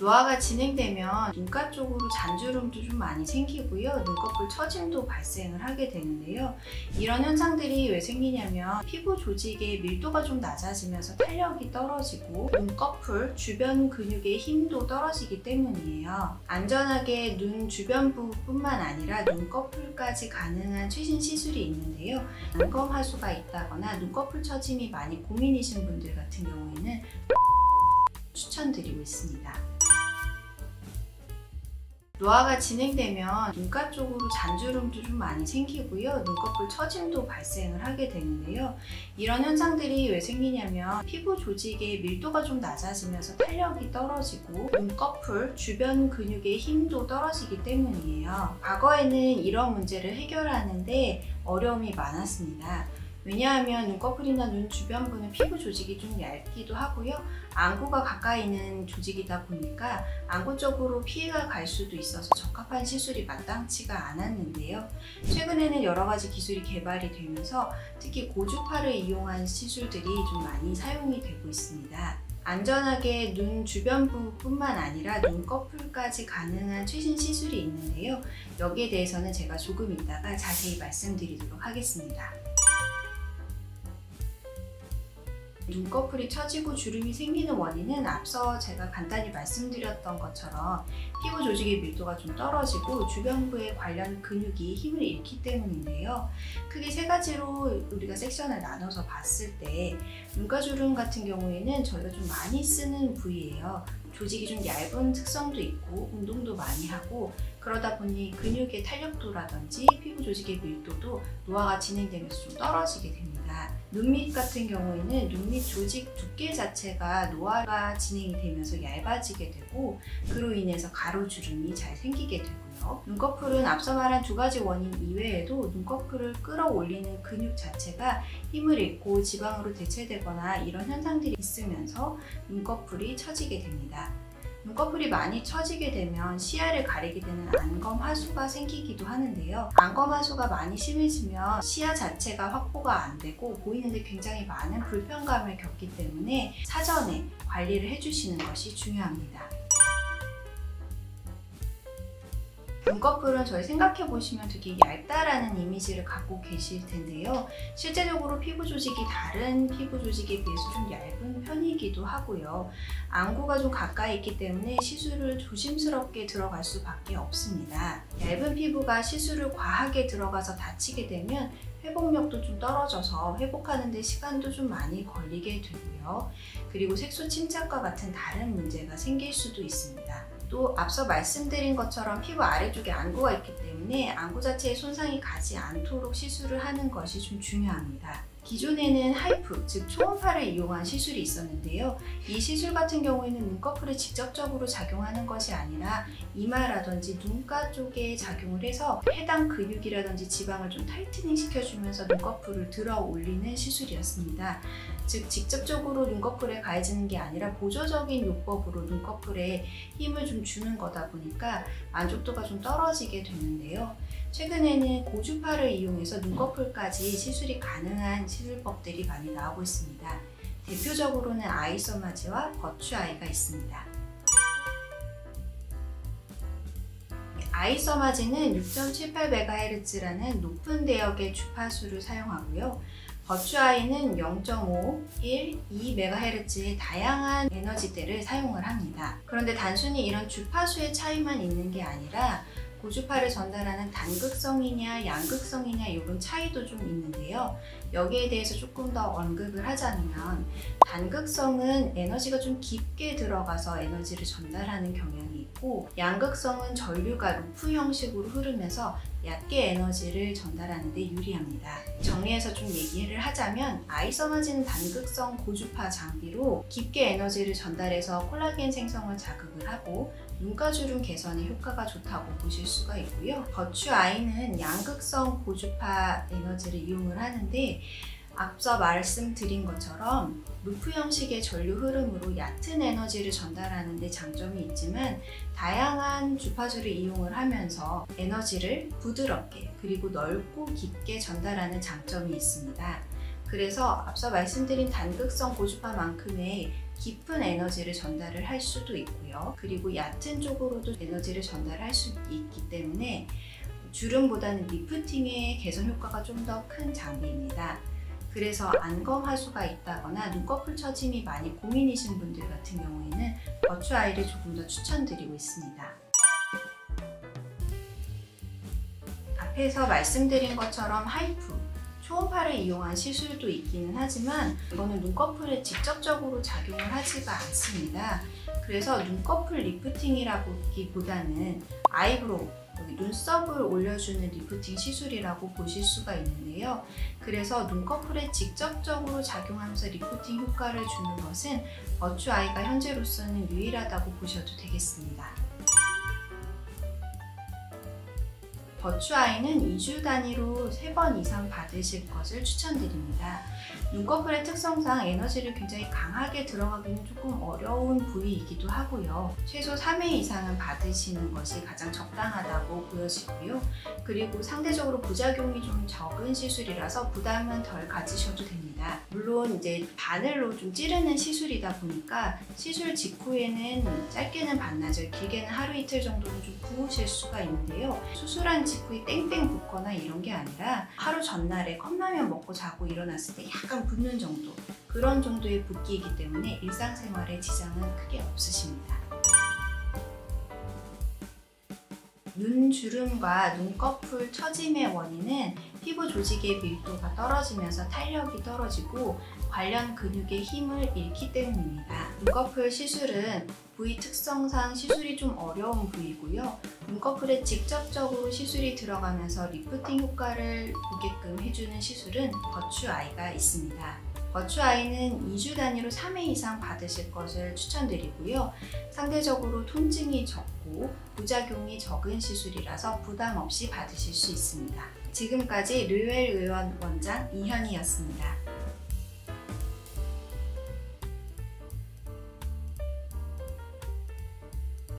노화가 진행되면 눈가 쪽으로 잔주름도 좀 많이 생기고요. 눈꺼풀 처짐도 발생을 하게 되는데요. 이런 현상들이 왜 생기냐면 피부 조직의 밀도가 좀 낮아지면서 탄력이 떨어지고 눈꺼풀 주변 근육의 힘도 떨어지기 때문이에요. 안전하게 눈 주변부뿐만 아니라 눈꺼풀까지 가능한 최신 시술이 있는데요. 안검 하수가 있다거나 눈꺼풀 처짐이 많이 고민이신 분들 같은 경우에는 추천드리고 있습니다. 노화가 진행되면 눈가 쪽으로 잔주름도 좀 많이 생기고요. 눈꺼풀 처짐도 발생을 하게 되는데요. 이런 현상들이 왜 생기냐면 피부 조직의 밀도가 좀 낮아지면서 탄력이 떨어지고 눈꺼풀 주변 근육의 힘도 떨어지기 때문이에요. 과거에는 이런 문제를 해결하는데 어려움이 많았습니다. 왜냐하면 눈꺼풀이나 눈 주변부는 피부 조직이 좀 얇기도 하고요. 안구가 가까이 있는 조직이다 보니까 안구 쪽으로 피해가 갈 수도 있어서 적합한 시술이 마땅치가 않았는데요. 최근에는 여러 가지 기술이 개발이 되면서 특히 고주파를 이용한 시술들이 좀 많이 사용이 되고 있습니다. 안전하게 눈 주변부뿐만 아니라 눈꺼풀까지 가능한 최신 시술이 있는데요. 여기에 대해서는 제가 조금 이따가 자세히 말씀드리도록 하겠습니다. 눈꺼풀이 처지고 주름이 생기는 원인은 앞서 제가 간단히 말씀드렸던 것처럼 피부 조직의 밀도가 좀 떨어지고 주변부의 관련 근육이 힘을 잃기 때문인데요. 크게 세 가지로 우리가 섹션을 나눠서 봤을 때 눈가주름 같은 경우에는 저희가 좀 많이 쓰는 부위예요. 조직이 좀 얇은 특성도 있고 운동도 많이 하고 그러다 보니 근육의 탄력도라든지 피부 조직의 밀도도 노화가 진행되면서 좀 떨어지게 됩니다. 눈밑 같은 경우에는 눈밑 조직 두께 자체가 노화가 진행이 되면서 얇아지게 되고 그로 인해서 가로주름이 잘 생기게 되고요. 눈꺼풀은 앞서 말한 두 가지 원인 이외에도 눈꺼풀을 끌어올리는 근육 자체가 힘을 잃고 지방으로 대체되거나 이런 현상들이 있으면서 눈꺼풀이 처지게 됩니다. 눈꺼풀이 많이 처지게 되면 시야를 가리게 되는 안검 하수가 생기기도 하는데요. 안검 하수가 많이 심해지면 시야 자체가 확보가 안 되고 보이는데 굉장히 많은 불편감을 겪기 때문에 사전에 관리를 해주시는 것이 중요합니다. 눈꺼풀은 저희 생각해보시면 되게 얇다라는 이미지를 갖고 계실 텐데요. 실제적으로 피부 조직이 다른 피부 조직에 비해서 좀 얇은 편이기도 하고요. 안구가 좀 가까이 있기 때문에 시술을 조심스럽게 들어갈 수밖에 없습니다. 얇은 피부가 시술을 과하게 들어가서 다치게 되면 회복력도 좀 떨어져서 회복하는 데 시간도 좀 많이 걸리게 되고요. 그리고 색소 침착과 같은 다른 문제가 생길 수도 있습니다. 또 앞서 말씀드린 것처럼 피부 아래쪽에 안구가 있기 때문에 안구 자체에 손상이 가지 않도록 시술을 하는 것이 좀 중요합니다. 기존에는 하이프, 즉 초음파를 이용한 시술이 있었는데요. 이 시술 같은 경우에는 눈꺼풀에 직접적으로 작용하는 것이 아니라 이마라든지 눈가 쪽에 작용을 해서 해당 근육이라든지 지방을 좀 타이트닝 시켜주면서 눈꺼풀을 들어 올리는 시술이었습니다. 즉 직접적으로 눈꺼풀에 가해지는 게 아니라 보조적인 요법으로 눈꺼풀에 힘을 좀 주는 거다 보니까 만족도가 좀 떨어지게 되는데요. 최근에는 고주파를 이용해서 눈꺼풀까지 시술이 가능한 시술법들이 많이 나오고 있습니다. 대표적으로는 아이서마지와 버추아이가 있습니다. 아이서마지는 6.78MHz라는 높은 대역의 주파수를 사용하고요. 버추아이는 0.5, 1, 2MHz의 다양한 에너지대를 사용을 합니다. 그런데 단순히 이런 주파수의 차이만 있는 게 아니라 고주파를 전달하는 단극성이냐 양극성이냐 이런 차이도 좀 있는데요. 여기에 대해서 조금 더 언급을 하자면 단극성은 에너지가 좀 깊게 들어가서 에너지를 전달하는 경향이 있고 양극성은 전류가 루프 형식으로 흐르면서 얕게 에너지를 전달하는 데 유리합니다. 정리해서 좀 얘기를 하자면 아이서마지는 단극성 고주파 장비로 깊게 에너지를 전달해서 콜라겐 생성을 자극을 하고 눈가주름 개선에 효과가 좋다고 보실 수가 있고요. 버추아이는 양극성 고주파 에너지를 이용을 하는데 앞서 말씀드린 것처럼 루프 형식의 전류 흐름으로 얕은 에너지를 전달하는 데 장점이 있지만 다양한 주파수를 이용을 하면서 에너지를 부드럽게 그리고 넓고 깊게 전달하는 장점이 있습니다. 그래서 앞서 말씀드린 단극성 고주파만큼의 깊은 에너지를 전달을 할 수도 있고요. 그리고 얕은 쪽으로도 에너지를 전달할 수 있기 때문에 주름보다는 리프팅의 개선 효과가 좀 더 큰 장비입니다. 그래서 안검 하수가 있다거나 눈꺼풀 처짐이 많이 고민이신 분들 같은 경우에는 버추 아이를 조금 더 추천드리고 있습니다. 앞에서 말씀드린 것처럼 하이프, 초음파를 이용한 시술도 있기는 하지만 이거는 눈꺼풀에 직접적으로 작용을 하지가 않습니다. 그래서 눈꺼풀 리프팅이라기보다는 아이브로우, 눈썹을 올려주는 리프팅 시술이라고 보실 수가 있는데요. 그래서 눈꺼풀에 직접적으로 작용하면서 리프팅 효과를 주는 것은 버추 아이가 현재로서는 유일하다고 보셔도 되겠습니다. 버추 아이는 2주 단위로 3번 이상 받으실 것을 추천드립니다. 눈꺼풀의 특성상 에너지를 굉장히 강하게 들어가기는 조금 어려운 부위이기도 하고요. 최소 3회 이상은 받으시는 것이 가장 적당하다고 보여지고요. 그리고 상대적으로 부작용이 좀 적은 시술이라서 부담은 덜 가지셔도 됩니다. 물론 이제 바늘로 좀 찌르는 시술이다 보니까 시술 직후에는 짧게는 반나절, 길게는 하루 이틀 정도는 좀 부으실 수가 있는데요. 수술한 직후에 땡땡 붓거나 이런 게 아니라 하루 전날에 컵라면 먹고 자고 일어났을 때 약간 붓는 정도, 그런 정도의 붓기이기 때문에 일상생활에 지장은 크게 없으십니다. 눈주름과 눈꺼풀 처짐의 원인은 피부 조직의 밀도가 떨어지면서 탄력이 떨어지고 관련 근육의 힘을 잃기 때문입니다. 눈꺼풀 시술은 부위 특성상 시술이 좀 어려운 부위고요. 눈꺼풀에 직접적으로 시술이 들어가면서 리프팅 효과를 보게끔 해주는 시술은 버추 아이가 있습니다. 버추 아이는 2주 단위로 3회 이상 받으실 것을 추천드리고요. 상대적으로 통증이 적고 부작용이 적은 시술이라서 부담 없이 받으실 수 있습니다. 지금까지 르웰 의원 원장 이현희였습니다.